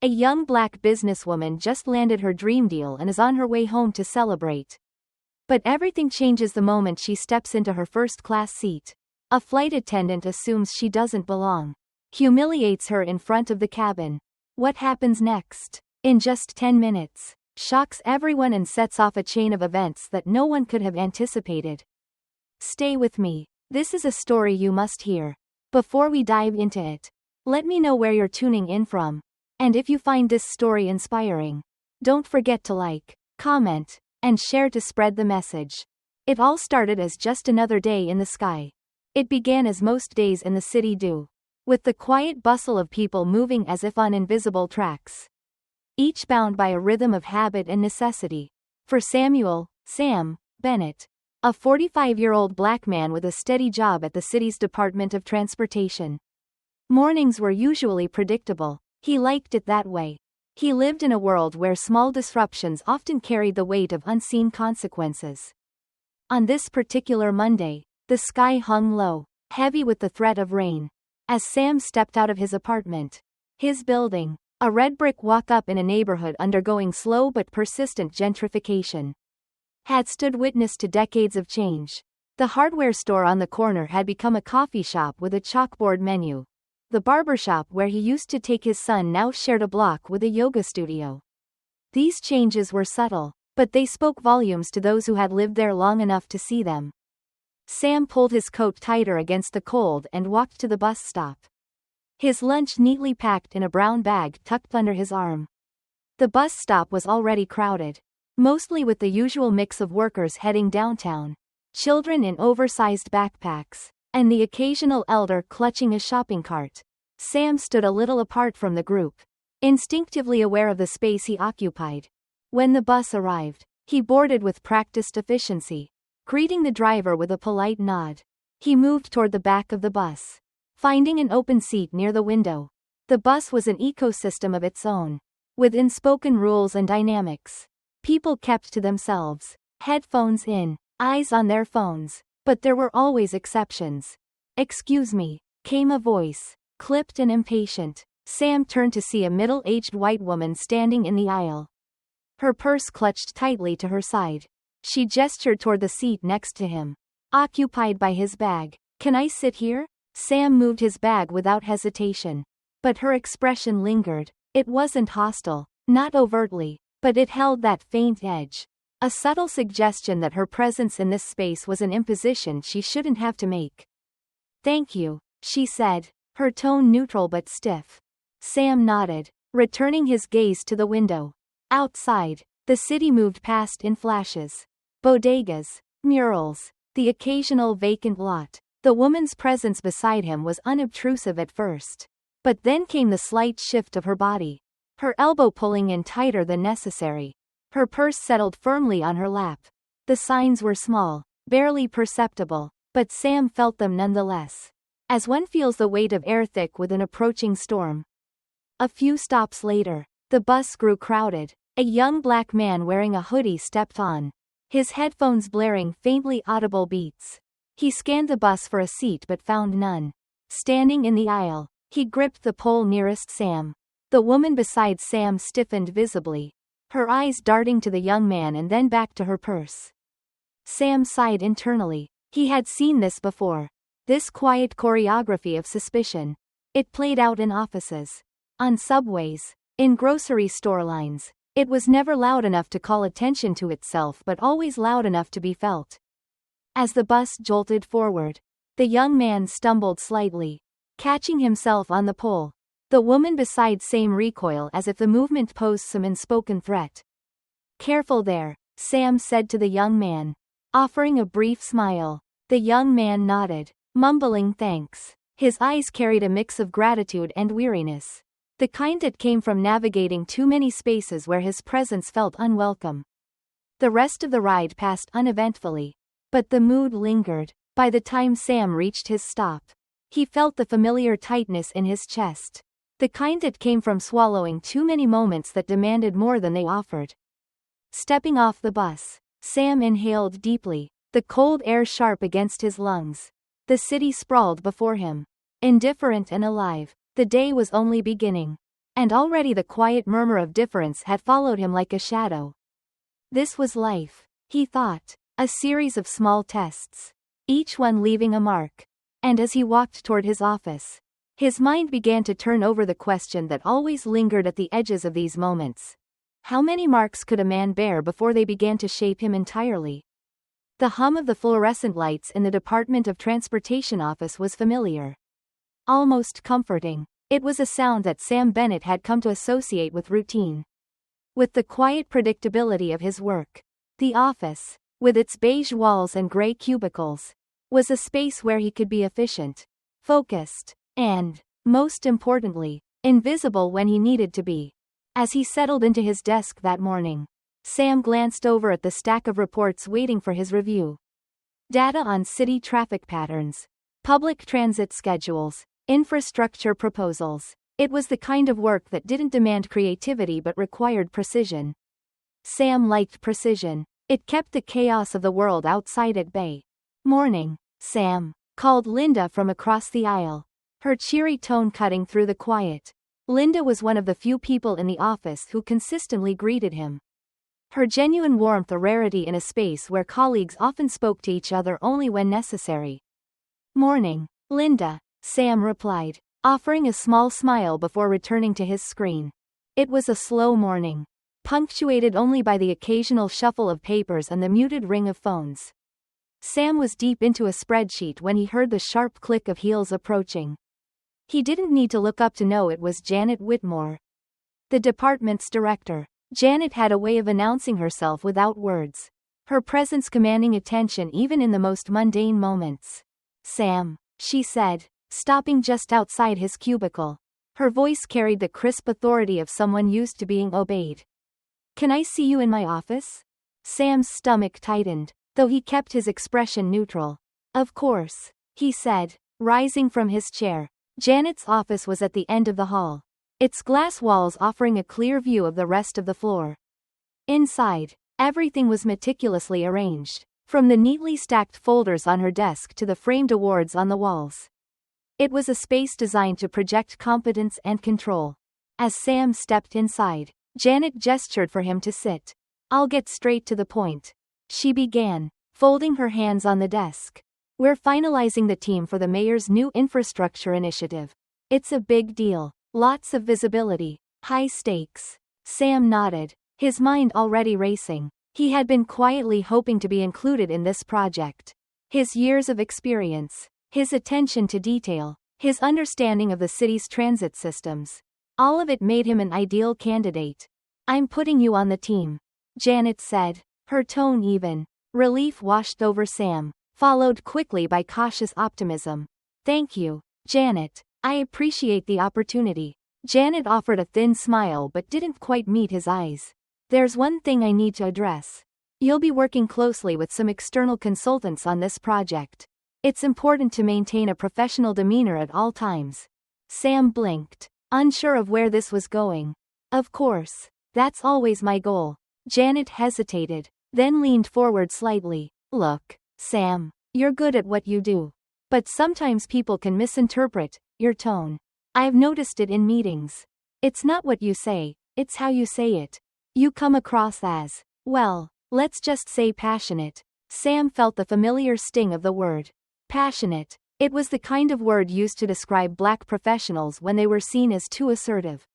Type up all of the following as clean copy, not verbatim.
A young black businesswoman just landed her dream deal and is on her way home to celebrate. But everything changes the moment she steps into her first-class seat. A flight attendant assumes she doesn't belong, humiliates her in front of the cabin. What happens next? In just 10 minutes, shocks everyone and sets off a chain of events that no one could have anticipated. Stay with me. This is a story you must hear. Before we dive into it, let me know where you're tuning in from. And if you find this story inspiring, don't forget to like, comment, and share to spread the message. It all started as just another day in the sky. It began as most days in the city do, with the quiet bustle of people moving as if on invisible tracks, each bound by a rhythm of habit and necessity. For Sam Bennett, a 45-year-old black man with a steady job at the city's Department of Transportation, mornings were usually predictable. He liked it that way. He lived in a world where small disruptions often carried the weight of unseen consequences. On this particular Monday, the sky hung low, heavy with the threat of rain. As Sam stepped out of his apartment, his building, a red brick walk-up in a neighborhood undergoing slow but persistent gentrification, had stood witness to decades of change. The hardware store on the corner had become a coffee shop with a chalkboard menu. The barbershop where he used to take his son now shared a block with a yoga studio. These changes were subtle, but they spoke volumes to those who had lived there long enough to see them. Sam pulled his coat tighter against the cold and walked to the bus stop, his lunch neatly packed in a brown bag tucked under his arm. The bus stop was already crowded, mostly with the usual mix of workers heading downtown, children in oversized backpacks, and the occasional elder clutching a shopping cart. Sam stood a little apart from the group, instinctively aware of the space he occupied. When the bus arrived, he boarded with practiced efficiency, greeting the driver with a polite nod. He moved toward the back of the bus, finding an open seat near the window. The bus was an ecosystem of its own, with unspoken rules and dynamics. People kept to themselves, headphones in, eyes on their phones. But there were always exceptions. "Excuse me," came a voice, clipped and impatient. Sam turned to see a middle-aged white woman standing in the aisle, her purse clutched tightly to her side. She gestured toward the seat next to him, occupied by his bag. "Can I sit here?" Sam moved his bag without hesitation. But her expression lingered. It wasn't hostile, not overtly, but it held that faint edge. A subtle suggestion that her presence in this space was an imposition she shouldn't have to make. "Thank you," she said, her tone neutral but stiff. Sam nodded, returning his gaze to the window. Outside, the city moved past in flashes. Bodegas, murals, the occasional vacant lot. The woman's presence beside him was unobtrusive at first. But then came the slight shift of her body, her elbow pulling in tighter than necessary. Her purse settled firmly on her lap. The signs were small, barely perceptible, but Sam felt them nonetheless, as one feels the weight of air thick with an approaching storm. A few stops later, the bus grew crowded. A young black man wearing a hoodie stepped on, his headphones blaring faintly audible beats. He scanned the bus for a seat but found none. Standing in the aisle, he gripped the pole nearest Sam. The woman beside Sam stiffened visibly, her eyes darting to the young man and then back to her purse. Sam sighed internally. He had seen this before. This quiet choreography of suspicion. It played out in offices, on subways, in grocery store lines. It was never loud enough to call attention to itself but always loud enough to be felt. As the bus jolted forward, the young man stumbled slightly, catching himself on the pole. The woman beside Sam recoiled as if the movement posed some unspoken threat. "Careful there," Sam said to the young man, offering a brief smile. The young man nodded, mumbling thanks. His eyes carried a mix of gratitude and weariness, the kind that came from navigating too many spaces where his presence felt unwelcome. The rest of the ride passed uneventfully, but the mood lingered. By the time Sam reached his stop, he felt the familiar tightness in his chest, the kind that came from swallowing too many moments that demanded more than they offered. Stepping off the bus, Sam inhaled deeply, the cold air sharp against his lungs. The city sprawled before him, indifferent and alive. The day was only beginning. And already the quiet murmur of difference had followed him like a shadow. This was life, he thought, a series of small tests, each one leaving a mark. And as he walked toward his office, his mind began to turn over the question that always lingered at the edges of these moments. How many marks could a man bear before they began to shape him entirely? The hum of the fluorescent lights in the Department of Transportation office was familiar. Almost comforting. It was a sound that Sam Bennett had come to associate with routine. With the quiet predictability of his work. The office, with its beige walls and gray cubicles, was a space where he could be efficient, focused, and, most importantly, invisible when he needed to be. As he settled into his desk that morning, Sam glanced over at the stack of reports waiting for his review. Data on city traffic patterns, public transit schedules, infrastructure proposals. It was the kind of work that didn't demand creativity but required precision. Sam liked precision. It kept the chaos of the world outside at bay. "Morning, Sam," called Linda from across the aisle, her cheery tone cutting through the quiet. Linda was one of the few people in the office who consistently greeted him. Her genuine warmth a rarity in a space where colleagues often spoke to each other only when necessary. "Morning, Linda," Sam replied, offering a small smile before returning to his screen. It was a slow morning, punctuated only by the occasional shuffle of papers and the muted ring of phones. Sam was deep into a spreadsheet when he heard the sharp click of heels approaching. He didn't need to look up to know it was Janet Whitmore, the department's director. Janet had a way of announcing herself without words, her presence commanding attention even in the most mundane moments. "Sam," she said, stopping just outside his cubicle. Her voice carried the crisp authority of someone used to being obeyed. "Can I see you in my office?" Sam's stomach tightened, though he kept his expression neutral. "Of course," he said, rising from his chair. Janet's office was at the end of the hall, its glass walls offering a clear view of the rest of the floor. Inside, everything was meticulously arranged, from the neatly stacked folders on her desk to the framed awards on the walls. It was a space designed to project competence and control. As Sam stepped inside, Janet gestured for him to sit. "I'll get straight to the point," she began, folding her hands on the desk. "We're finalizing the team for the mayor's new infrastructure initiative. It's a big deal. Lots of visibility. High stakes." Sam nodded, his mind already racing. He had been quietly hoping to be included in this project. His years of experience, his attention to detail, his understanding of the city's transit systems. All of it made him an ideal candidate. "I'm putting you on the team," Janet said, her tone even. Relief washed over Sam, followed quickly by cautious optimism. "Thank you, Janet. I appreciate the opportunity." Janet offered a thin smile but didn't quite meet his eyes. "There's one thing I need to address. You'll be working closely with some external consultants on this project. It's important to maintain a professional demeanor at all times." Sam blinked, unsure of where this was going. "Of course. That's always my goal." Janet hesitated, then leaned forward slightly. "Look, Sam, you're good at what you do. But sometimes people can misinterpret your tone. I've noticed it in meetings. It's not what you say, it's how you say it. You come across as, well, let's just say passionate." Sam felt the familiar sting of the word. Passionate. It was the kind of word used to describe black professionals when they were seen as too assertive,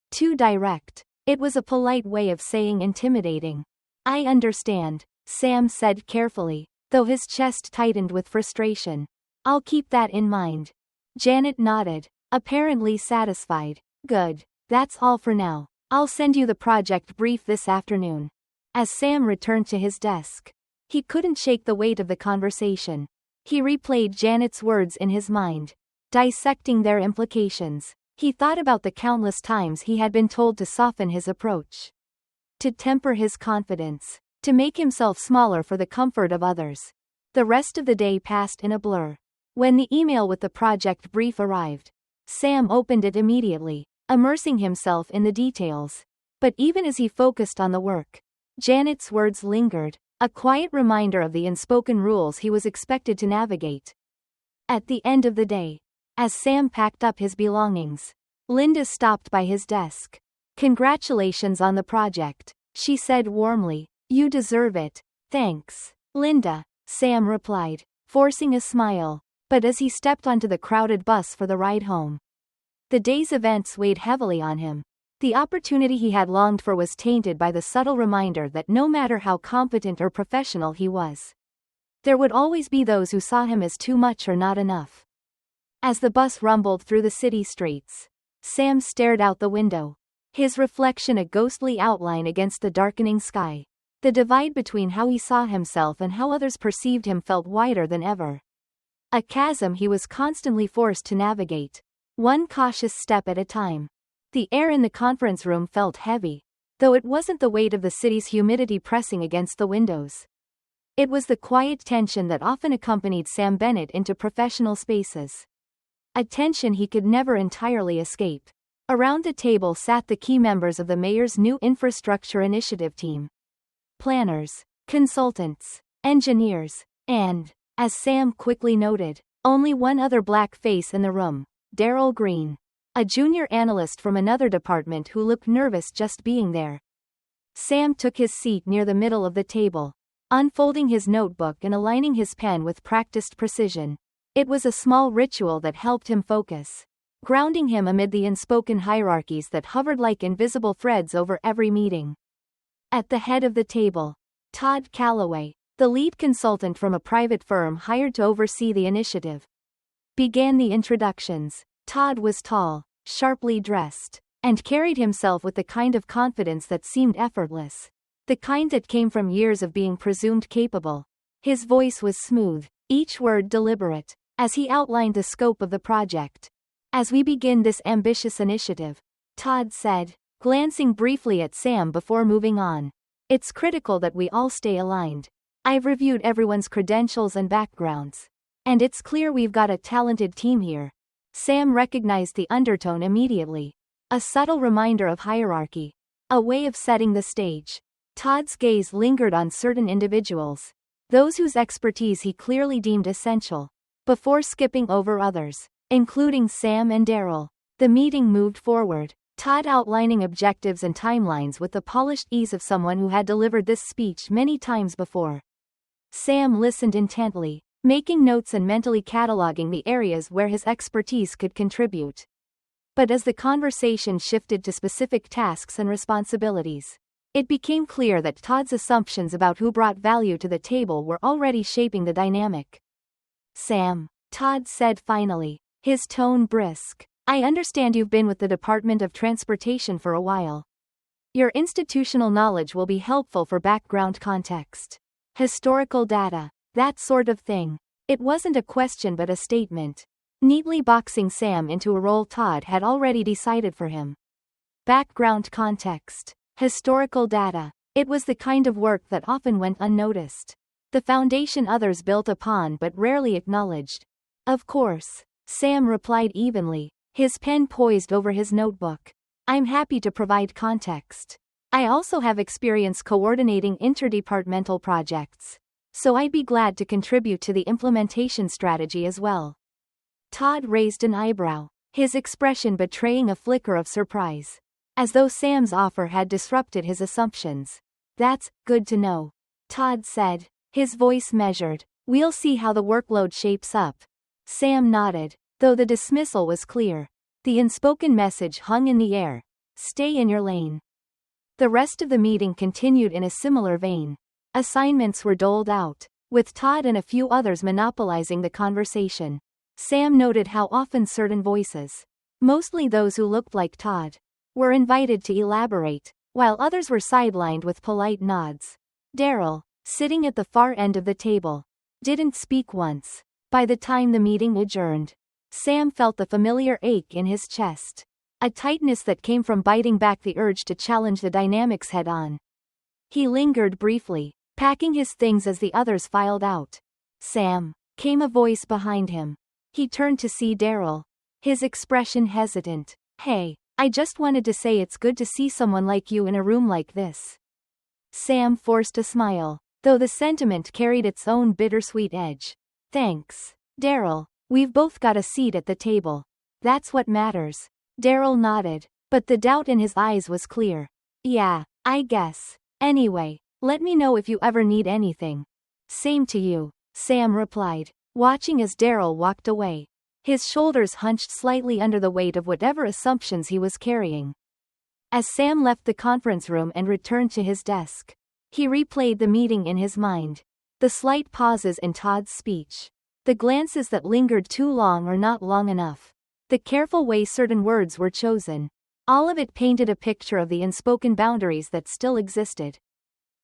too direct. It was a polite way of saying intimidating. "I understand," Sam said carefully, though his chest tightened with frustration. "I'll keep that in mind." Janet nodded, apparently satisfied. "Good. That's all for now. I'll send you the project brief this afternoon." As Sam returned to his desk, he couldn't shake the weight of the conversation. He replayed Janet's words in his mind, dissecting their implications. He thought about the countless times he had been told to soften his approach, to temper his confidence, to make himself smaller for the comfort of others. The rest of the day passed in a blur. When the email with the project brief arrived, Sam opened it immediately, immersing himself in the details. But even as he focused on the work, Janet's words lingered, a quiet reminder of the unspoken rules he was expected to navigate. At the end of the day, as Sam packed up his belongings, Linda stopped by his desk. "Congratulations on the project," she said warmly. "You deserve it." "Thanks, Linda," Sam replied, forcing a smile. But as he stepped onto the crowded bus for the ride home, the day's events weighed heavily on him. The opportunity he had longed for was tainted by the subtle reminder that no matter how competent or professional he was, there would always be those who saw him as too much or not enough. As the bus rumbled through the city streets, Sam stared out the window, his reflection a ghostly outline against the darkening sky. The divide between how he saw himself and how others perceived him felt wider than ever. A chasm he was constantly forced to navigate, one cautious step at a time. The air in the conference room felt heavy, though it wasn't the weight of the city's humidity pressing against the windows. It was the quiet tension that often accompanied Sam Bennett into professional spaces. A tension he could never entirely escape. Around the table sat the key members of the mayor's new infrastructure initiative team. Planners, consultants, engineers, and, as Sam quickly noted, only one other black face in the room, Daryl Green, a junior analyst from another department who looked nervous just being there. Sam took his seat near the middle of the table, unfolding his notebook and aligning his pen with practiced precision. It was a small ritual that helped him focus, grounding him amid the unspoken hierarchies that hovered like invisible threads over every meeting. At the head of the table, Todd Calloway, the lead consultant from a private firm hired to oversee the initiative, began the introductions. Todd was tall, sharply dressed, and carried himself with the kind of confidence that seemed effortless, the kind that came from years of being presumed capable. His voice was smooth, each word deliberate, as he outlined the scope of the project. "As we begin this ambitious initiative," Todd said, glancing briefly at Sam before moving on, "it's critical that we all stay aligned. I've reviewed everyone's credentials and backgrounds, and it's clear we've got a talented team here." Sam recognized the undertone immediately. A subtle reminder of hierarchy. A way of setting the stage. Todd's gaze lingered on certain individuals, those whose expertise he clearly deemed essential, before skipping over others, including Sam and Daryl. The meeting moved forward, Todd outlining objectives and timelines with the polished ease of someone who had delivered this speech many times before. Sam listened intently, making notes and mentally cataloging the areas where his expertise could contribute. But as the conversation shifted to specific tasks and responsibilities, it became clear that Todd's assumptions about who brought value to the table were already shaping the dynamic. "Sam," Todd said finally, his tone brisk, "I understand you've been with the Department of Transportation for a while. Your institutional knowledge will be helpful for background context, historical data, that sort of thing." It wasn't a question but a statement, neatly boxing Sam into a role Todd had already decided for him. Background context, historical data. It was the kind of work that often went unnoticed, the foundation others built upon but rarely acknowledged. "Of course," Sam replied evenly, his pen poised over his notebook. "I'm happy to provide context. I also have experience coordinating interdepartmental projects, so I'd be glad to contribute to the implementation strategy as well." Todd raised an eyebrow, his expression betraying a flicker of surprise, as though Sam's offer had disrupted his assumptions. "That's good to know," Todd said, his voice measured. "We'll see how the workload shapes up." Sam nodded, though the dismissal was clear. The unspoken message hung in the air: "Stay in your lane." The rest of the meeting continued in a similar vein. Assignments were doled out, with Todd and a few others monopolizing the conversation. Sam noted how often certain voices, mostly those who looked like Todd, were invited to elaborate, while others were sidelined with polite nods. Daryl, sitting at the far end of the table, didn't speak once. By the time the meeting adjourned, Sam felt the familiar ache in his chest, a tightness that came from biting back the urge to challenge the dynamics head-on. He lingered briefly, packing his things as the others filed out. "Sam," came a voice behind him. He turned to see Daryl, his expression hesitant. "Hey, I just wanted to say it's good to see someone like you in a room like this." Sam forced a smile, though the sentiment carried its own bittersweet edge. "Thanks, Daryl. We've both got a seat at the table. That's what matters." Daryl nodded, but the doubt in his eyes was clear. Yeah, I guess. Anyway, let me know if you ever need anything. Same to you, Sam replied, watching as Daryl walked away. His shoulders hunched slightly under the weight of whatever assumptions he was carrying. As Sam left the conference room and returned to his desk, he replayed the meeting in his mind. The slight pauses in Todd's speech. The glances that lingered too long or not long enough. The careful way certain words were chosen. All of it painted a picture of the unspoken boundaries that still existed,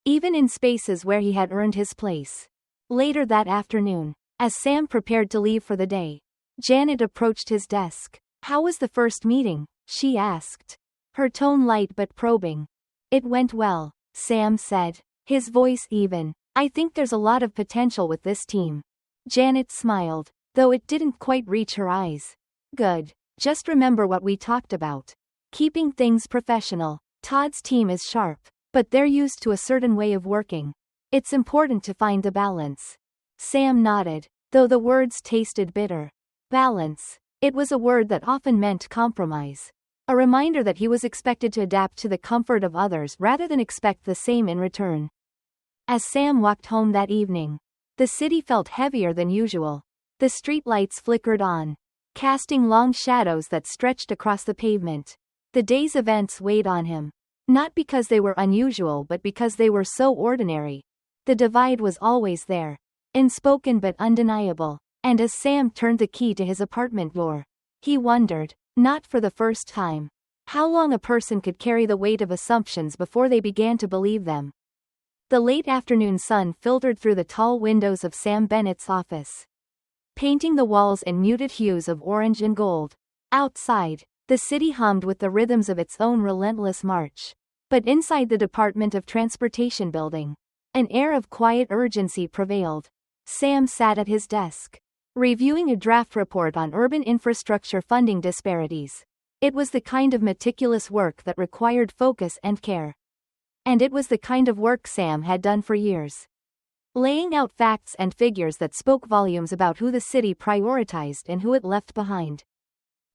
even in spaces where he had earned his place. Later that afternoon, as Sam prepared to leave for the day, Janet approached his desk. How was the first meeting? She asked, her tone light but probing. It went well, Sam said, his voice even. I think there's a lot of potential with this team. Janet smiled, though it didn't quite reach her eyes. Good. Just remember what we talked about. Keeping things professional. Todd's team is sharp, but they're used to a certain way of working. It's important to find the balance. Sam nodded, though the words tasted bitter. Balance. It was a word that often meant compromise. A reminder that he was expected to adapt to the comfort of others rather than expect the same in return. As Sam walked home that evening, the city felt heavier than usual. The streetlights flickered on, casting long shadows that stretched across the pavement. The day's events weighed on him. Not because they were unusual but because they were so ordinary. The divide was always there, unspoken but undeniable, and as Sam turned the key to his apartment door, he wondered, not for the first time, how long a person could carry the weight of assumptions before they began to believe them. The late afternoon sun filtered through the tall windows of Sam Bennett's office, painting the walls in muted hues of orange and gold. Outside, the city hummed with the rhythms of its own relentless march. But inside the Department of Transportation building, an air of quiet urgency prevailed. Sam sat at his desk, reviewing a draft report on urban infrastructure funding disparities. It was the kind of meticulous work that required focus and care. And it was the kind of work Sam had done for years, laying out facts and figures that spoke volumes about who the city prioritized and who it left behind.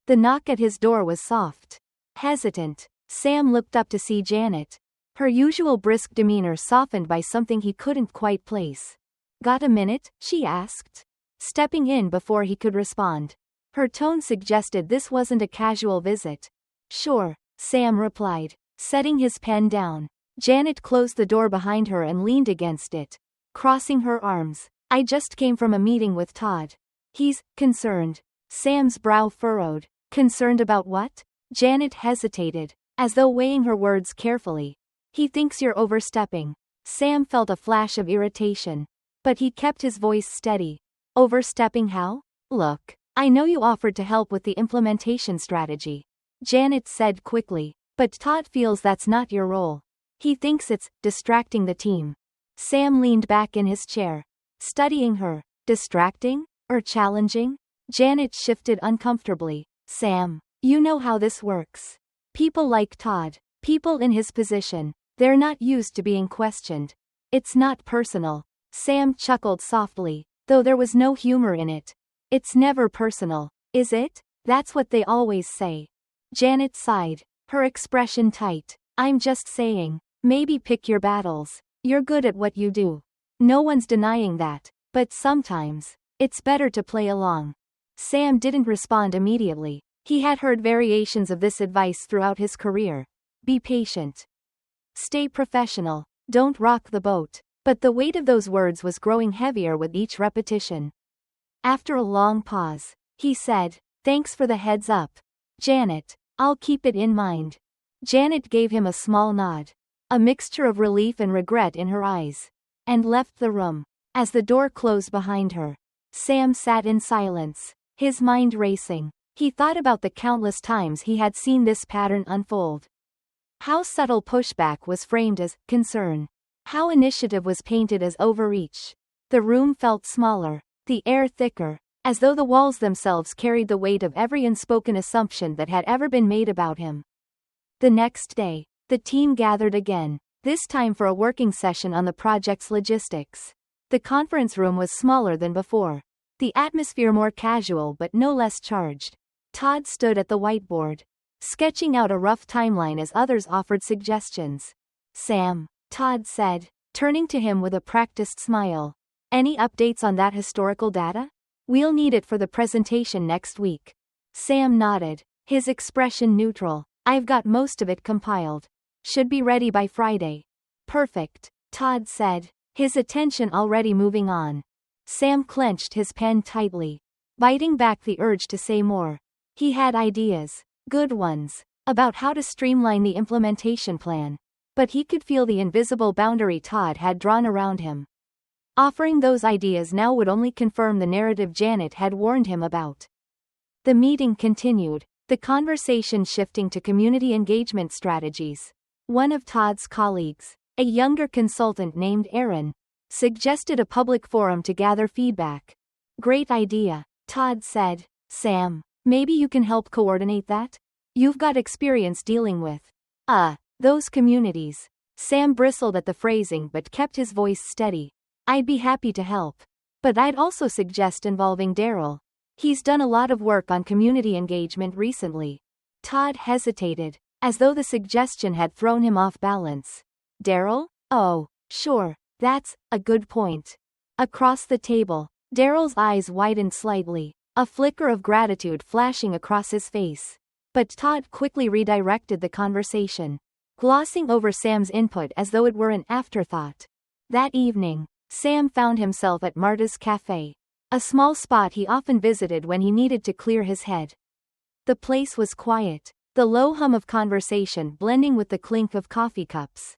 The knock at his door was soft, hesitant. Sam looked up to see Janet, her usual brisk demeanor softened by something he couldn't quite place. Got a minute? She asked, stepping in before he could respond. Her tone suggested this wasn't a casual visit. Sure, Sam replied, setting his pen down. Janet closed the door behind her and leaned against it, crossing her arms. I just came from a meeting with Todd. He's concerned. Sam's brow furrowed. Concerned about what? Janet hesitated, as though weighing her words carefully. He thinks you're overstepping. Sam felt a flash of irritation, but he kept his voice steady. Overstepping how? Look, I know you offered to help with the implementation strategy, Janet said quickly, but Todd feels that's not your role. He thinks it's distracting the team. Sam leaned back in his chair, studying her. Distracting? Or challenging? Janet shifted uncomfortably. Sam, you know how this works. People like Todd, people in his position, they're not used to being questioned. It's not personal. Sam chuckled softly, though there was no humor in it. It's never personal, is it? That's what they always say. Janet sighed, her expression tight. I'm just saying, maybe pick your battles. You're good at what you do. No one's denying that, but sometimes, it's better to play along. Sam didn't respond immediately. He had heard variations of this advice throughout his career. Be patient. Stay professional. Don't rock the boat. But the weight of those words was growing heavier with each repetition. After a long pause, he said, thanks for the heads up, Janet. I'll keep it in mind. Janet gave him a small nod, a mixture of relief and regret in her eyes, and left the room. As the door closed behind her, Sam sat in silence, his mind racing. He thought about the countless times he had seen this pattern unfold. How subtle pushback was framed as concern. How initiative was painted as overreach. The room felt smaller, the air thicker, as though the walls themselves carried the weight of every unspoken assumption that had ever been made about him. The next day, the team gathered again, this time for a working session on the project's logistics. The conference room was smaller than before, the atmosphere more casual but no less charged. Todd stood at the whiteboard, sketching out a rough timeline as others offered suggestions. Sam, Todd said, turning to him with a practiced smile. Any updates on that historical data? We'll need it for the presentation next week. Sam nodded, his expression neutral. I've got most of it compiled. Should be ready by Friday. Perfect, Todd said, his attention already moving on. Sam clenched his pen tightly, biting back the urge to say more. He had ideas, good ones, about how to streamline the implementation plan. But he could feel the invisible boundary Todd had drawn around him. Offering those ideas now would only confirm the narrative Janet had warned him about. The meeting continued, the conversation shifting to community engagement strategies. One of Todd's colleagues, a younger consultant named Aaron, suggested a public forum to gather feedback. Great idea, Todd said. Sam, maybe you can help coordinate that? You've got experience dealing with those communities. Sam bristled at the phrasing but kept his voice steady. I'd be happy to help. But I'd also suggest involving Daryl. He's done a lot of work on community engagement recently. Todd hesitated, as though the suggestion had thrown him off balance. Daryl? Oh, sure, that's a good point. Across the table, Daryl's eyes widened slightly, a flicker of gratitude flashing across his face. But Todd quickly redirected the conversation, glossing over Sam's input as though it were an afterthought. That evening, Sam found himself at Marta's Cafe, a small spot he often visited when he needed to clear his head. The place was quiet, the low hum of conversation blending with the clink of coffee cups.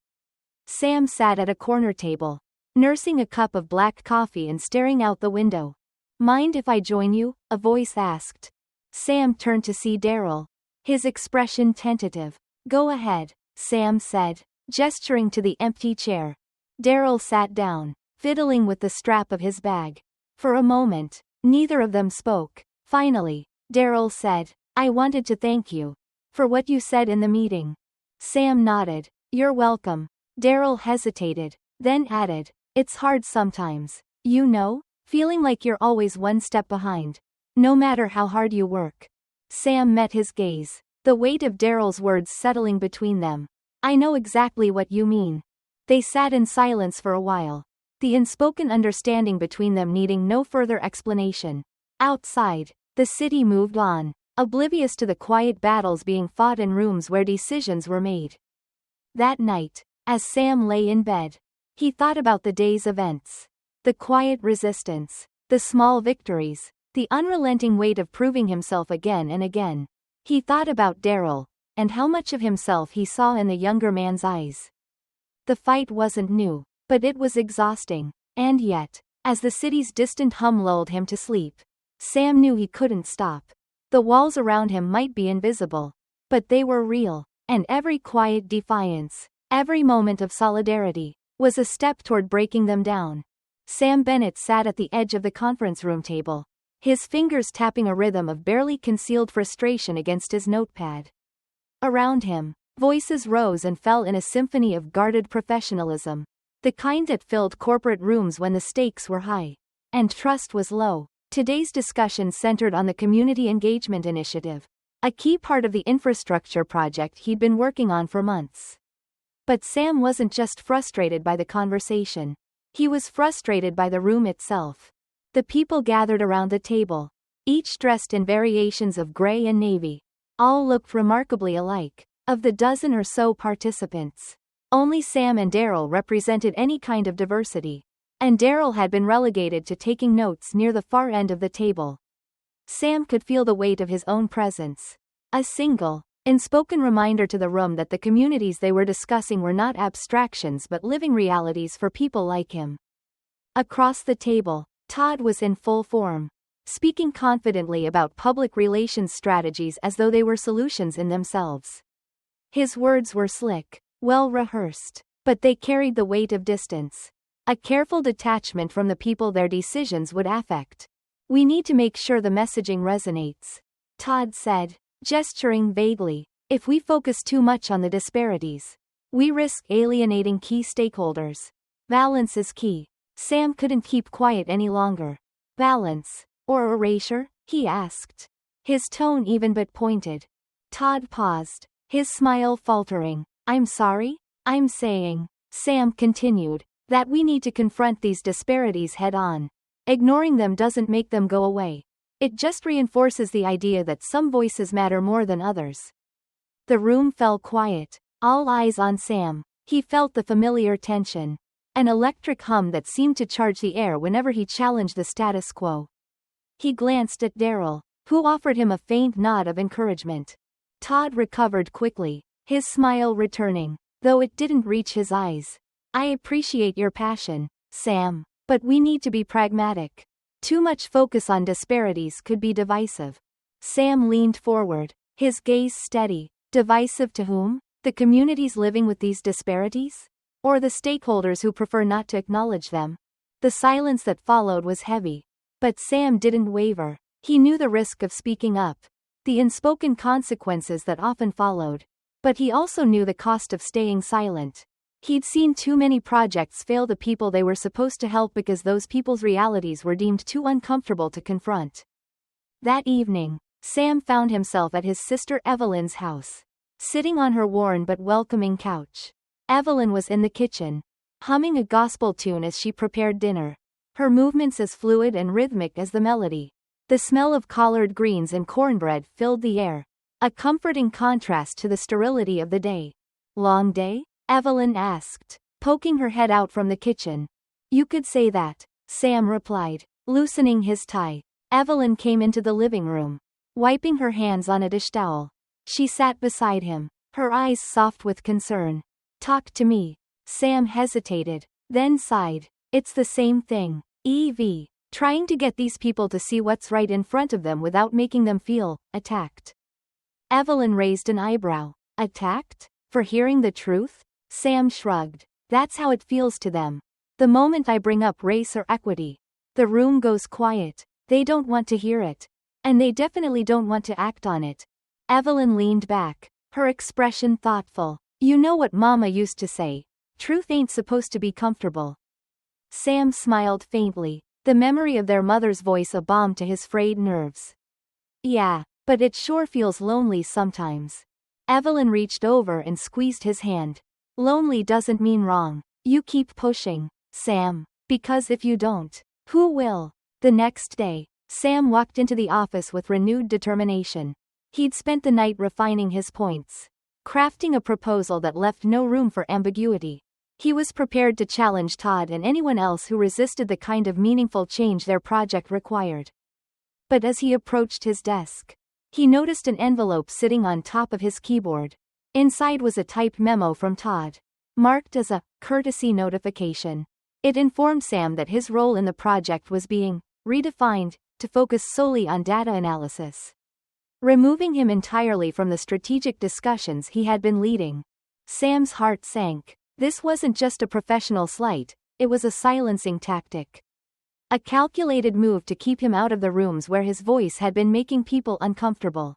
Sam sat at a corner table, nursing a cup of black coffee and staring out the window. Mind if I join you? A voice asked. Sam turned to see Daryl, his expression tentative. Go ahead, Sam said, gesturing to the empty chair. Daryl sat down, fiddling with the strap of his bag. For a moment, neither of them spoke. Finally, Daryl said, I wanted to thank you for what you said in the meeting. Sam nodded. You're welcome. Daryl hesitated, then added, it's hard sometimes, you know, feeling like you're always one step behind, no matter how hard you work. Sam met his gaze, the weight of Daryl's words settling between them. I know exactly what you mean. They sat in silence for a while, the unspoken understanding between them needing no further explanation. Outside, the city moved on, oblivious to the quiet battles being fought in rooms where decisions were made. That night, as Sam lay in bed, he thought about the day's events. The quiet resistance, the small victories, the unrelenting weight of proving himself again and again. He thought about Daryl, and how much of himself he saw in the younger man's eyes. The fight wasn't new, but it was exhausting, and yet, as the city's distant hum lulled him to sleep, Sam knew he couldn't stop. The walls around him might be invisible, but they were real, and every quiet defiance, every moment of solidarity, was a step toward breaking them down. Sam Bennett sat at the edge of the conference room table, his fingers tapping a rhythm of barely concealed frustration against his notepad. Around him, voices rose and fell in a symphony of guarded professionalism, the kind that filled corporate rooms when the stakes were high, and trust was low. Today's discussion centered on the Community Engagement Initiative, a key part of the infrastructure project he'd been working on for months. But Sam wasn't just frustrated by the conversation. He was frustrated by the room itself. The people gathered around the table, each dressed in variations of gray and navy, all looked remarkably alike. Of the dozen or so participants, only Sam and Daryl represented any kind of diversity, and Daryl had been relegated to taking notes near the far end of the table. Sam could feel the weight of his own presence, a single, unspoken reminder to the room that the communities they were discussing were not abstractions but living realities for people like him. Across the table, Todd was in full form, speaking confidently about public relations strategies as though they were solutions in themselves. His words were slick, well-rehearsed, but they carried the weight of distance, a careful detachment from the people their decisions would affect. We need to make sure the messaging resonates, Todd said, gesturing vaguely. If we focus too much on the disparities, we risk alienating key stakeholders. Balance is key. Sam couldn't keep quiet any longer. Balance, or erasure? He asked, his tone even but pointed. Todd paused, his smile faltering. I'm sorry? I'm saying, Sam continued, that we need to confront these disparities head-on. Ignoring them doesn't make them go away. It just reinforces the idea that some voices matter more than others. The room fell quiet, all eyes on Sam. He felt the familiar tension, an electric hum that seemed to charge the air whenever he challenged the status quo. He glanced at Daryl, who offered him a faint nod of encouragement. Todd recovered quickly, his smile returning, though it didn't reach his eyes. I appreciate your passion, Sam, but we need to be pragmatic. Too much focus on disparities could be divisive. Sam leaned forward, his gaze steady. Divisive to whom? The communities living with these disparities? Or the stakeholders who prefer not to acknowledge them? The silence that followed was heavy. But Sam didn't waver. He knew the risk of speaking up, the unspoken consequences that often followed. But he also knew the cost of staying silent. He'd seen too many projects fail the people they were supposed to help because those people's realities were deemed too uncomfortable to confront. That evening, Sam found himself at his sister Evelyn's house, sitting on her worn but welcoming couch. Evelyn was in the kitchen, humming a gospel tune as she prepared dinner, her movements as fluid and rhythmic as the melody. The smell of collard greens and cornbread filled the air, a comforting contrast to the sterility of the day. Long day? Evelyn asked, poking her head out from the kitchen. You could say that, Sam replied, loosening his tie. Evelyn came into the living room, wiping her hands on a dish towel. She sat beside him, her eyes soft with concern. Talk to me. Sam hesitated, then sighed. It's the same thing, Evie. Trying to get these people to see what's right in front of them without making them feel attacked. Evelyn raised an eyebrow. Attacked? For hearing the truth? Sam shrugged. That's how it feels to them. The moment I bring up race or equity, the room goes quiet. They don't want to hear it. And they definitely don't want to act on it. Evelyn leaned back, her expression thoughtful. You know what Mama used to say. Truth ain't supposed to be comfortable. Sam smiled faintly, the memory of their mother's voice a balm to his frayed nerves. Yeah, but it sure feels lonely sometimes. Evelyn reached over and squeezed his hand. Lonely doesn't mean wrong. You keep pushing, Sam. Because if you don't, who will? The next day, Sam walked into the office with renewed determination. He'd spent the night refining his points, crafting a proposal that left no room for ambiguity. He was prepared to challenge Todd and anyone else who resisted the kind of meaningful change their project required. But as he approached his desk, he noticed an envelope sitting on top of his keyboard. Inside was a typed memo from Todd, marked as a courtesy notification. It informed Sam that his role in the project was being redefined to focus solely on data analysis, removing him entirely from the strategic discussions he had been leading. Sam's heart sank. This wasn't just a professional slight, it was a silencing tactic. A calculated move to keep him out of the rooms where his voice had been making people uncomfortable.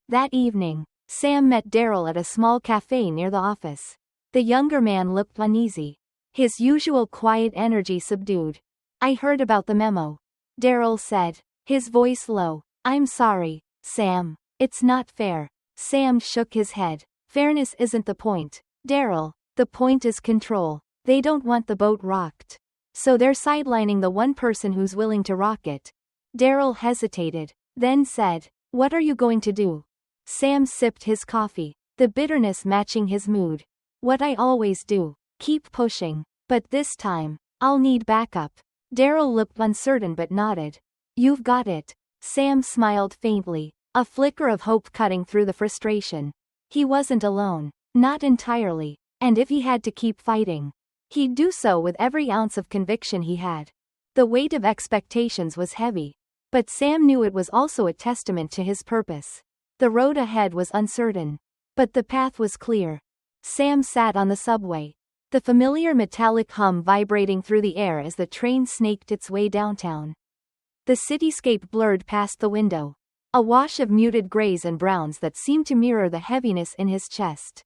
That evening, Sam met Daryl at a small cafe near the office. The younger man looked uneasy, his usual quiet energy subdued. I heard about the memo, Daryl said, his voice low. I'm sorry, Sam. It's not fair. Sam shook his head. Fairness isn't the point, Daryl. The point is control. They don't want the boat rocked. So they're sidelining the one person who's willing to rock it. Daryl hesitated, then said, What are you going to do? Sam sipped his coffee, the bitterness matching his mood. What I always do. Keep pushing. But this time, I'll need backup. Daryl looked uncertain but nodded. You've got it. Sam smiled faintly, a flicker of hope cutting through the frustration. He wasn't alone. Not entirely. And if he had to keep fighting, he'd do so with every ounce of conviction he had. The weight of expectations was heavy, but Sam knew it was also a testament to his purpose. The road ahead was uncertain, but the path was clear. Sam sat on the subway, the familiar metallic hum vibrating through the air as the train snaked its way downtown. The cityscape blurred past the window, a wash of muted grays and browns that seemed to mirror the heaviness in his chest.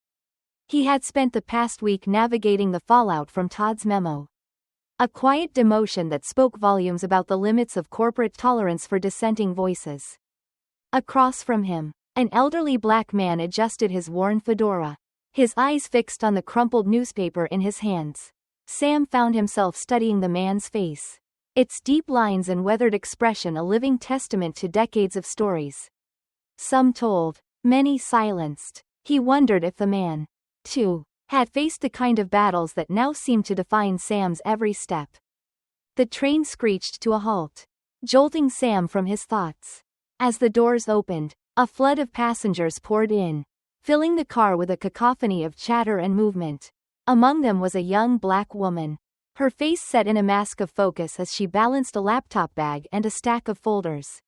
He had spent the past week navigating the fallout from Todd's memo. A quiet demotion that spoke volumes about the limits of corporate tolerance for dissenting voices. Across from him, An elderly black man adjusted his worn fedora, his eyes fixed on the crumpled newspaper in his hands. Sam found himself studying the man's face, its deep lines and weathered expression a living testament to decades of stories. Some told, many silenced. He wondered if the man, too, had faced the kind of battles that now seemed to define Sam's every step. The train screeched to a halt, jolting Sam from his thoughts. As the doors opened, a flood of passengers poured in, filling the car with a cacophony of chatter and movement. Among them was a young black woman, her face set in a mask of focus as she balanced a laptop bag and a stack of folders.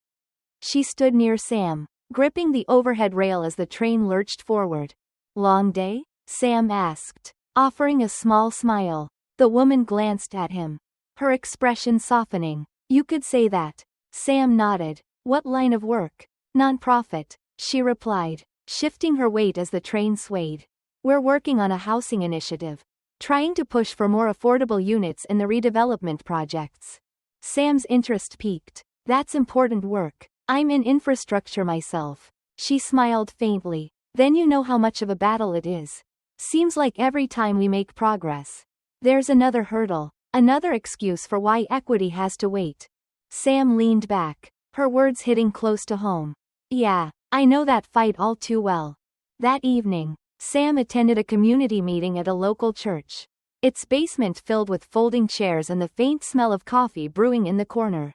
She stood near Sam, gripping the overhead rail as the train lurched forward. "Long day?" Sam asked, offering a small smile. The woman glanced at him, her expression softening. "You could say that." Sam nodded. "What line of work?" "Nonprofit," she replied, shifting her weight as the train swayed. "We're working on a housing initiative, trying to push for more affordable units in the redevelopment projects." Sam's interest peaked. "That's important work. I'm in infrastructure myself." She smiled faintly. "Then you know how much of a battle it is. Seems like every time we make progress, there's another hurdle, another excuse for why equity has to wait." Sam leaned back, her words hitting close to home. "Yeah, I know that fight all too well." That evening, Sam attended a community meeting at a local church, its basement filled with folding chairs and the faint smell of coffee brewing in the corner.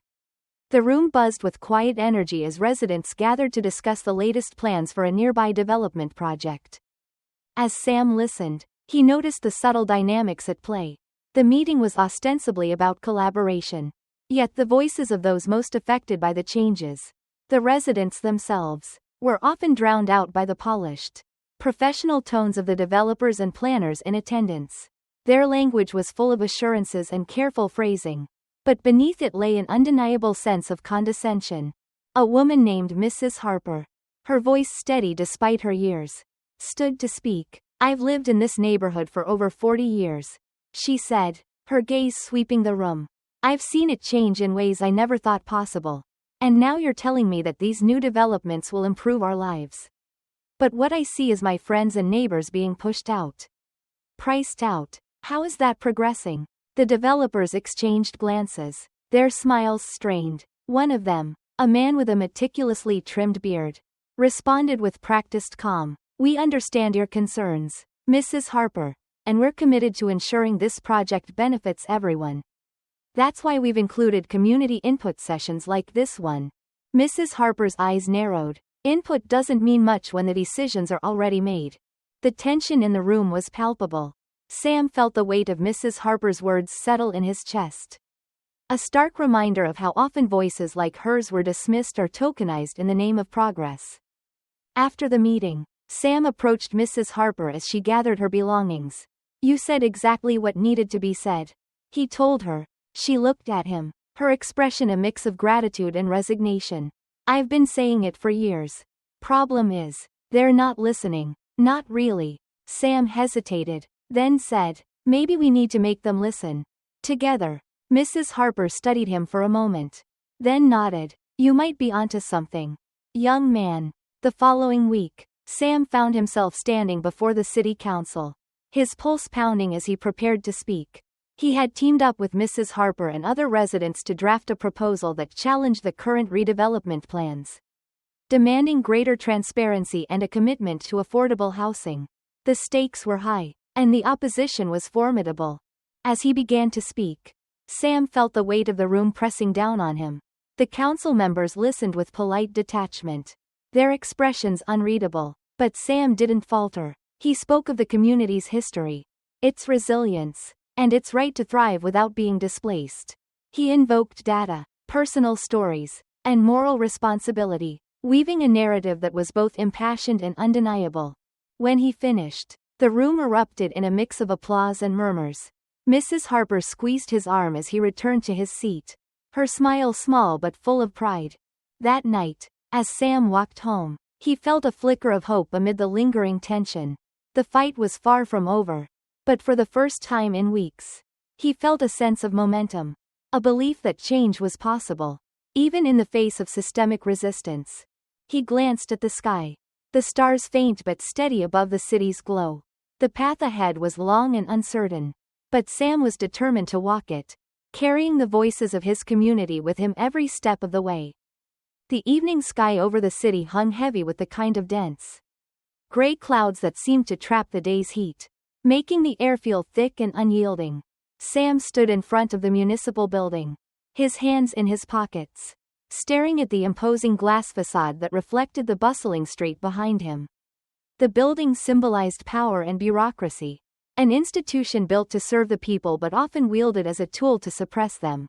The room buzzed with quiet energy as residents gathered to discuss the latest plans for a nearby development project. As Sam listened, he noticed the subtle dynamics at play. The meeting was ostensibly about collaboration. Yet the voices of those most affected by the changes, the residents themselves, were often drowned out by the polished, professional tones of the developers and planners in attendance. Their language was full of assurances and careful phrasing, but beneath it lay an undeniable sense of condescension. A woman named Mrs. Harper, her voice steady despite her years, stood to speak. "I've lived in this neighborhood for over 40 years, she said, her gaze sweeping the room. "I've seen it change in ways I never thought possible. And now you're telling me that these new developments will improve our lives. But what I see is my friends and neighbors being pushed out. Priced out. How is that progressing?" The developers exchanged glances, their smiles strained. One of them, a man with a meticulously trimmed beard, responded with practiced calm. "We understand your concerns, Mrs. Harper, and we're committed to ensuring this project benefits everyone. That's why we've included community input sessions like this one." Mrs. Harper's eyes narrowed. Input doesn't mean much when the decisions are already made. The tension in the room was palpable. Sam felt the weight of Mrs. Harper's words settle in his chest. A stark reminder of how often voices like hers were dismissed or tokenized in the name of progress. After the meeting, Sam approached Mrs. Harper as she gathered her belongings. "You said exactly what needed to be said," he told her. She looked at him, her expression a mix of gratitude and resignation. "I've been saying it for years. Problem is, they're not listening." "Not really." Sam hesitated, then said, "Maybe we need to make them listen. Together." Mrs. Harper studied him for a moment, then nodded. "You might be onto something, young man." The following week, Sam found himself standing before the city council, his pulse pounding as he prepared to speak. He had teamed up with Mrs. Harper and other residents to draft a proposal that challenged the current redevelopment plans, demanding greater transparency and a commitment to affordable housing. The stakes were high, and the opposition was formidable. As he began to speak, Sam felt the weight of the room pressing down on him. The council members listened with polite detachment, their expressions unreadable. But Sam didn't falter. He spoke of the community's history, its resilience, and its right to thrive without being displaced. He invoked data, personal stories, and moral responsibility, weaving a narrative that was both impassioned and undeniable. When he finished, the room erupted in a mix of applause and murmurs. Mrs. Harper squeezed his arm as he returned to his seat, her smile small but full of pride. That night, as Sam walked home, he felt a flicker of hope amid the lingering tension. The fight was far from over. But for the first time in weeks, he felt a sense of momentum, a belief that change was possible, even in the face of systemic resistance. He glanced at the sky, the stars faint but steady above the city's glow. The path ahead was long and uncertain. But Sam was determined to walk it, carrying the voices of his community with him every step of the way. The evening sky over the city hung heavy with the kind of dense gray clouds that seemed to trap the day's heat, making the air feel thick and unyielding. Sam stood in front of the municipal building, his hands in his pockets, staring at the imposing glass facade that reflected the bustling street behind him. The building symbolized power and bureaucracy, an institution built to serve the people but often wielded as a tool to suppress them.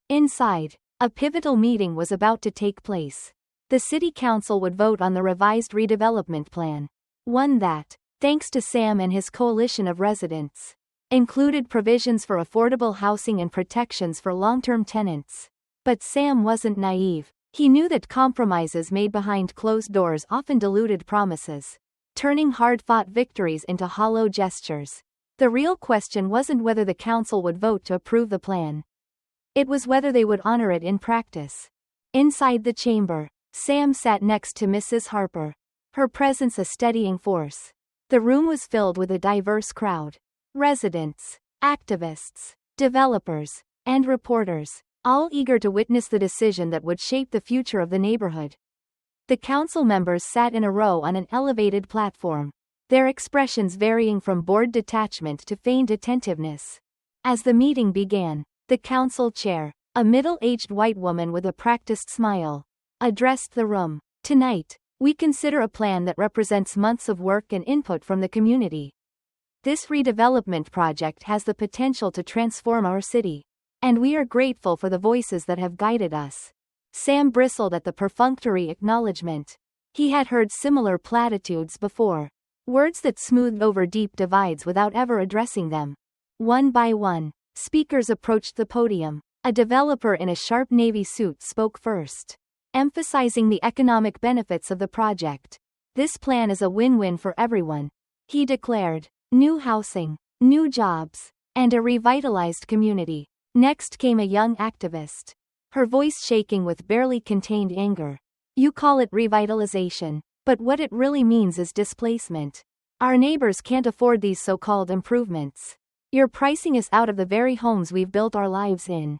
Inside, a pivotal meeting was about to take place. The city council would vote on the revised redevelopment plan, one that, thanks to Sam and his coalition of residents, included provisions for affordable housing and protections for long-term tenants. But Sam wasn't naive. He knew that compromises made behind closed doors often diluted promises, turning hard-fought victories into hollow gestures. The real question wasn't whether the council would vote to approve the plan. It was whether they would honor it in practice. Inside the chamber, Sam sat next to Mrs. Harper, her presence a steadying force. The room was filled with a diverse crowd. Residents, activists, developers, and reporters, all eager to witness the decision that would shape the future of the neighborhood. The council members sat in a row on an elevated platform, their expressions varying from bored detachment to feigned attentiveness. As the meeting began, the council chair, a middle-aged white woman with a practiced smile, addressed the room. Tonight, we consider a plan that represents months of work and input from the community. This redevelopment project has the potential to transform our city, and we are grateful for the voices that have guided us. Sam bristled at the perfunctory acknowledgement. He had heard similar platitudes before, words that smoothed over deep divides without ever addressing them. One by one, speakers approached the podium. A developer in a sharp navy suit spoke first, emphasizing the economic benefits of the project. This plan is a win-win for everyone, he declared. New housing, new jobs, and a revitalized community. Next came a young activist, her voice shaking with barely contained anger. You call it revitalization, but what it really means is displacement. Our neighbors can't afford these so-called improvements. Your pricing is out of the very homes we've built our lives in.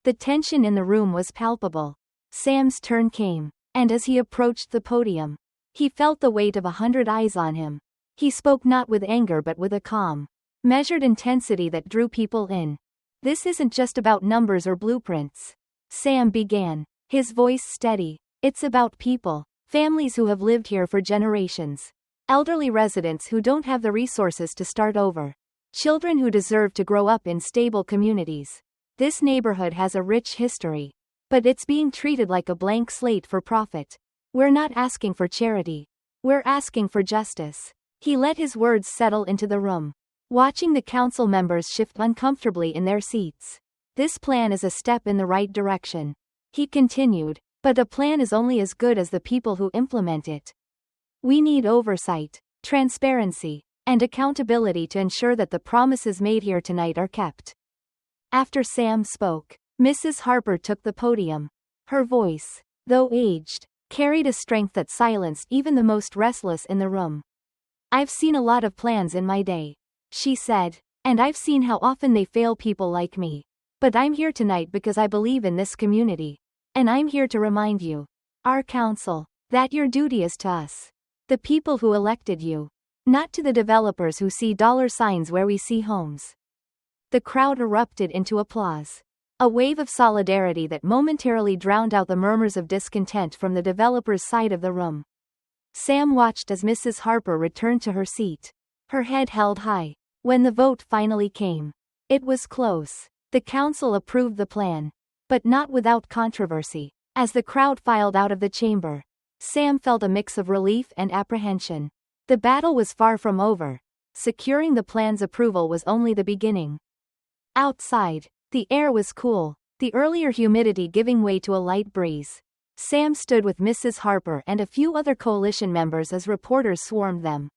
The tension in the room was palpable. Sam's turn came, and as he approached the podium, he felt the weight of 100 eyes on him. He spoke not with anger but with a calm, measured intensity that drew people in. This isn't just about numbers or blueprints, Sam began, his voice steady. It's about people, families who have lived here for generations, elderly residents who don't have the resources to start over, children who deserve to grow up in stable communities. This neighborhood has a rich history, but it's being treated like a blank slate for profit. We're not asking for charity. We're asking for justice. He let his words settle into the room, watching the council members shift uncomfortably in their seats. This plan is a step in the right direction, he continued, but a plan is only as good as the people who implement it. We need oversight, transparency, and accountability to ensure that the promises made here tonight are kept. After Sam spoke, Mrs. Harper took the podium. Her voice, though aged, carried a strength that silenced even the most restless in the room. I've seen a lot of plans in my day, she said, and I've seen how often they fail people like me. But I'm here tonight because I believe in this community. And I'm here to remind you, our council, that your duty is to us, the people who elected you, not to the developers who see dollar signs where we see homes. The crowd erupted into applause, a wave of solidarity that momentarily drowned out the murmurs of discontent from the developers' side of the room. Sam watched as Mrs. Harper returned to her seat, her head held high. When the vote finally came, it was close. The council approved the plan, but not without controversy. As the crowd filed out of the chamber, Sam felt a mix of relief and apprehension. The battle was far from over. Securing the plan's approval was only the beginning. Outside, the air was cool, the earlier humidity giving way to a light breeze. Sam stood with Mrs. Harper and a few other coalition members as reporters swarmed them.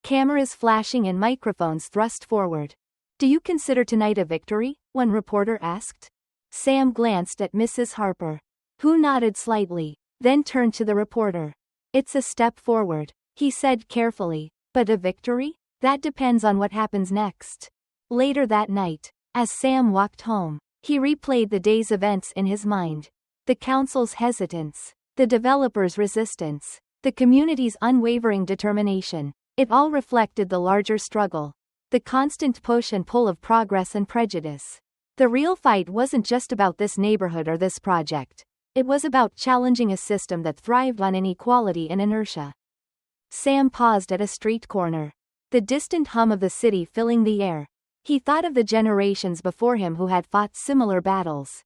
Cameras flashing and microphones thrust forward. Do you consider tonight a victory? One reporter asked. Sam glanced at Mrs. Harper, who nodded slightly, then turned to the reporter. It's a step forward, he said carefully. But a victory? That depends on what happens next. Later that night, as Sam walked home, he replayed the day's events in his mind. The council's hesitance, the developers' resistance, the community's unwavering determination. It all reflected the larger struggle. The constant push and pull of progress and prejudice. The real fight wasn't just about this neighborhood or this project. It was about challenging a system that thrived on inequality and inertia. Sam paused at a street corner. The distant hum of the city filling the air. He thought of the generations before him who had fought similar battles.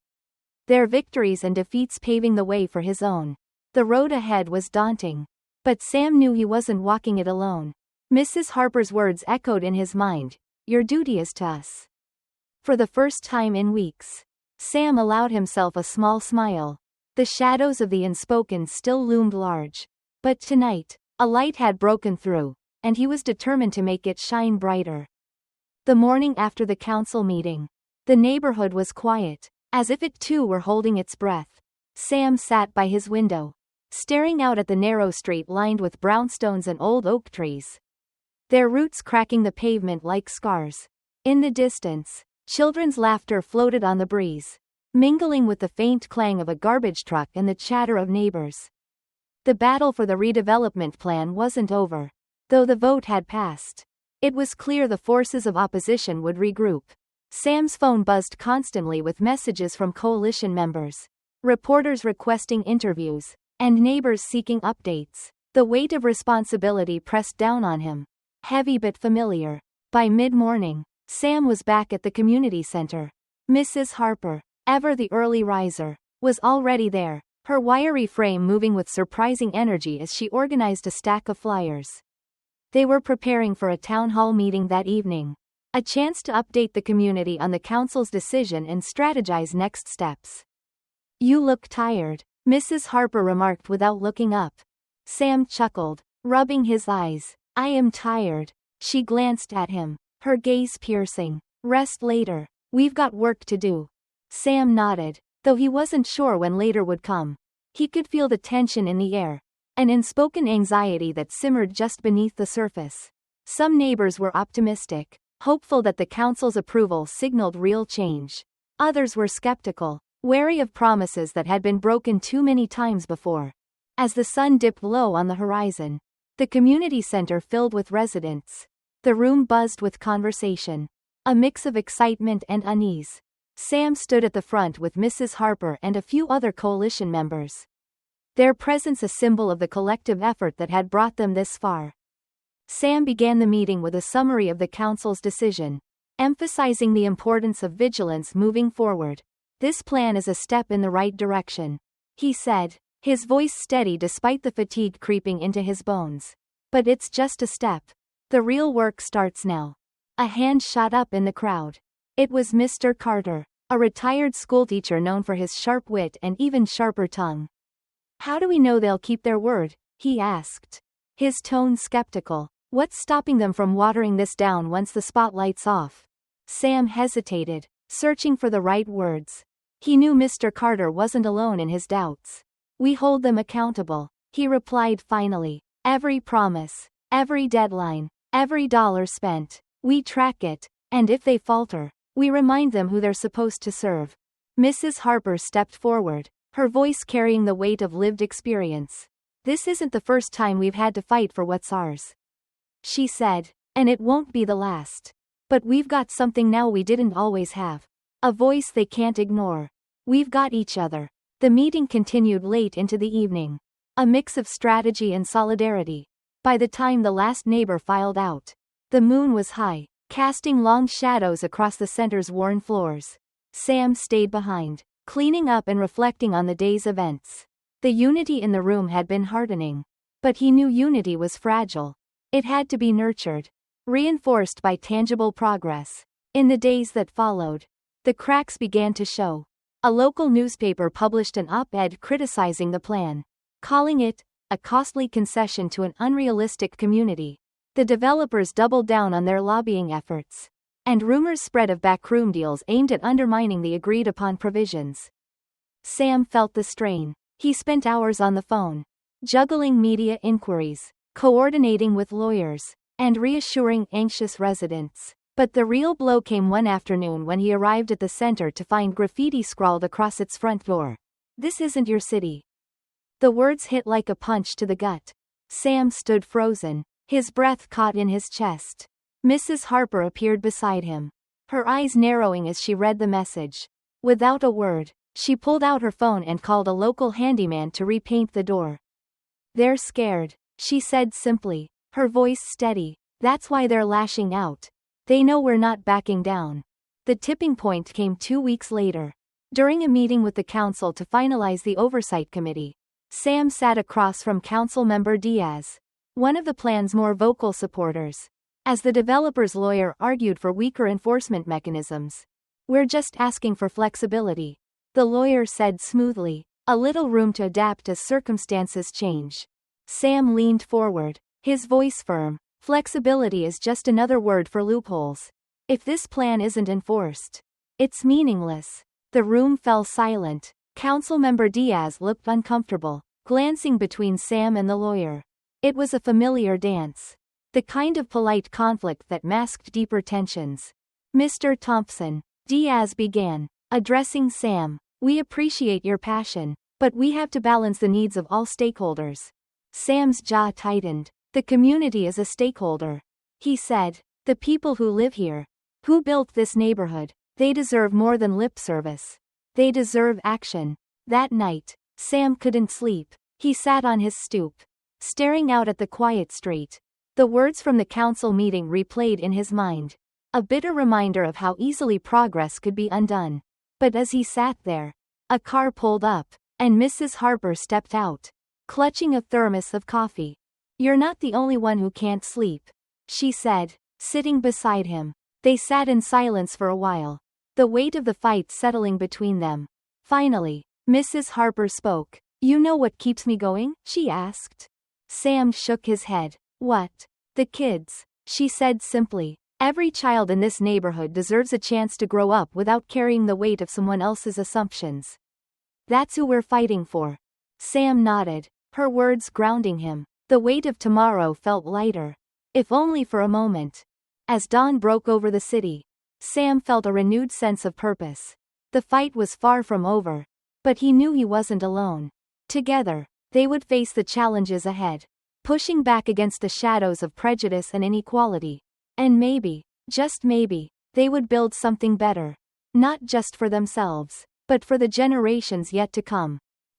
Their victories and defeats paving the way for his own. The road ahead was daunting. But Sam knew he wasn't walking it alone. Mrs. Harper's words echoed in his mind. Your duty is to us. For the first time in weeks, Sam allowed himself a small smile. The shadows of the unspoken still loomed large. But tonight, a light had broken through, and he was determined to make it shine brighter. The morning after the council meeting, the neighborhood was quiet, as if it too were holding its breath. Sam sat by his window, staring out at the narrow street lined with brownstones and old oak trees, their roots cracking the pavement like scars. In the distance, children's laughter floated on the breeze, mingling with the faint clang of a garbage truck and the chatter of neighbors. The battle for the redevelopment plan wasn't over, though the vote had passed. It was clear the forces of opposition would regroup. Sam's phone buzzed constantly with messages from coalition members, reporters requesting interviews, and neighbors seeking updates. The weight of responsibility pressed down on him, heavy but familiar. By mid-morning, Sam was back at the community center. Mrs. Harper, ever the early riser, was already there, her wiry frame moving with surprising energy as she organized a stack of flyers. They were preparing for a town hall meeting that evening, a chance to update the community on the council's decision and strategize next steps. You look tired, Mrs. Harper remarked without looking up. Sam chuckled, rubbing his eyes. I am tired. She glanced at him, her gaze piercing. Rest later. We've got work to do. Sam nodded, though he wasn't sure when later would come. He could feel the tension in the air, an unspoken anxiety that simmered just beneath the surface. Some neighbors were optimistic, hopeful that the council's approval signaled real change. Others were skeptical, wary of promises that had been broken too many times before. As the sun dipped low on the horizon, the community center filled with residents. The room buzzed with conversation, a mix of excitement and unease. Sam stood at the front with Mrs. Harper and a few other coalition members, their presence a symbol of the collective effort that had brought them this far. Sam began the meeting with a summary of the council's decision, emphasizing the importance of vigilance moving forward. This plan is a step in the right direction, he said, his voice steady despite the fatigue creeping into his bones. But it's just a step. The real work starts now. A hand shot up in the crowd. It was Mr. Carter, a retired schoolteacher known for his sharp wit and even sharper tongue. How do we know they'll keep their word? He asked, his tone skeptical. What's stopping them from watering this down once the spotlight's off? Sam hesitated, searching for the right words. He knew Mr. Carter wasn't alone in his doubts. We hold them accountable, he replied finally. Every promise, every deadline, every dollar spent, we track it, and if they falter, we remind them who they're supposed to serve. Mrs. Harper stepped forward, her voice carrying the weight of lived experience. This isn't the first time we've had to fight for what's ours, she said, and it won't be the last. But we've got something now we didn't always have. A voice they can't ignore. We've got each other. The meeting continued late into the evening, a mix of strategy and solidarity. By the time the last neighbor filed out, the moon was high, casting long shadows across the center's worn floors. Sam stayed behind, cleaning up and reflecting on the day's events. The unity in the room had been hardening, but he knew unity was fragile. It had to be nurtured, reinforced by tangible progress. In the days that followed, the cracks began to show. A local newspaper published an op-ed criticizing the plan, calling it a costly concession to an unrealistic community. The developers doubled down on their lobbying efforts, and rumors spread of backroom deals aimed at undermining the agreed-upon provisions. Sam felt the strain. He spent hours on the phone, juggling media inquiries, coordinating with lawyers, and reassuring anxious residents. But the real blow came one afternoon when he arrived at the center to find graffiti scrawled across its front door. "This isn't your city." The words hit like a punch to the gut. Sam stood frozen, his breath caught in his chest. Mrs. Harper appeared beside him, her eyes narrowing as she read the message. Without a word, she pulled out her phone and called a local handyman to repaint the door. "They're scared," she said simply, her voice steady. "That's why they're lashing out. They know we're not backing down." The tipping point came 2 weeks later. During a meeting with the council to finalize the oversight committee, Sam sat across from Council Member Diaz, one of the plan's more vocal supporters. As the developer's lawyer argued for weaker enforcement mechanisms, "We're just asking for flexibility," the lawyer said smoothly, "a little room to adapt as circumstances change." Sam leaned forward, his voice firm. "Flexibility is just another word for loopholes. If this plan isn't enforced, it's meaningless." The room fell silent. Councilmember Diaz looked uncomfortable, glancing between Sam and the lawyer. It was a familiar dance, the kind of polite conflict that masked deeper tensions. "Mr. Thompson," Diaz began, addressing Sam, "we appreciate your passion, but we have to balance the needs of all stakeholders." Sam's jaw tightened. "The community is a stakeholder," he said. "The people who live here, who built this neighborhood, they deserve more than lip service. They deserve action." That night, Sam couldn't sleep. He sat on his stoop, staring out at the quiet street. The words from the council meeting replayed in his mind, a bitter reminder of how easily progress could be undone. But as he sat there, a car pulled up, and Mrs. Harper stepped out, clutching a thermos of coffee. "You're not the only one who can't sleep," she said, sitting beside him. They sat in silence for a while, the weight of the fight settling between them. Finally, Mrs. Harper spoke. "You know what keeps me going?" she asked. Sam shook his head. "What?" "The kids," she said simply. "Every child in this neighborhood deserves a chance to grow up without carrying the weight of someone else's assumptions. That's who we're fighting for." Sam nodded, her words grounding him. The weight of tomorrow felt lighter, if only for a moment. As dawn broke over the city, Sam felt a renewed sense of purpose. The fight was far from over, but he knew he wasn't alone. Together, they would face the challenges ahead, pushing back against the shadows of prejudice and inequality. And maybe, just maybe, they would build something better. Not just for themselves, but for the generations yet to come.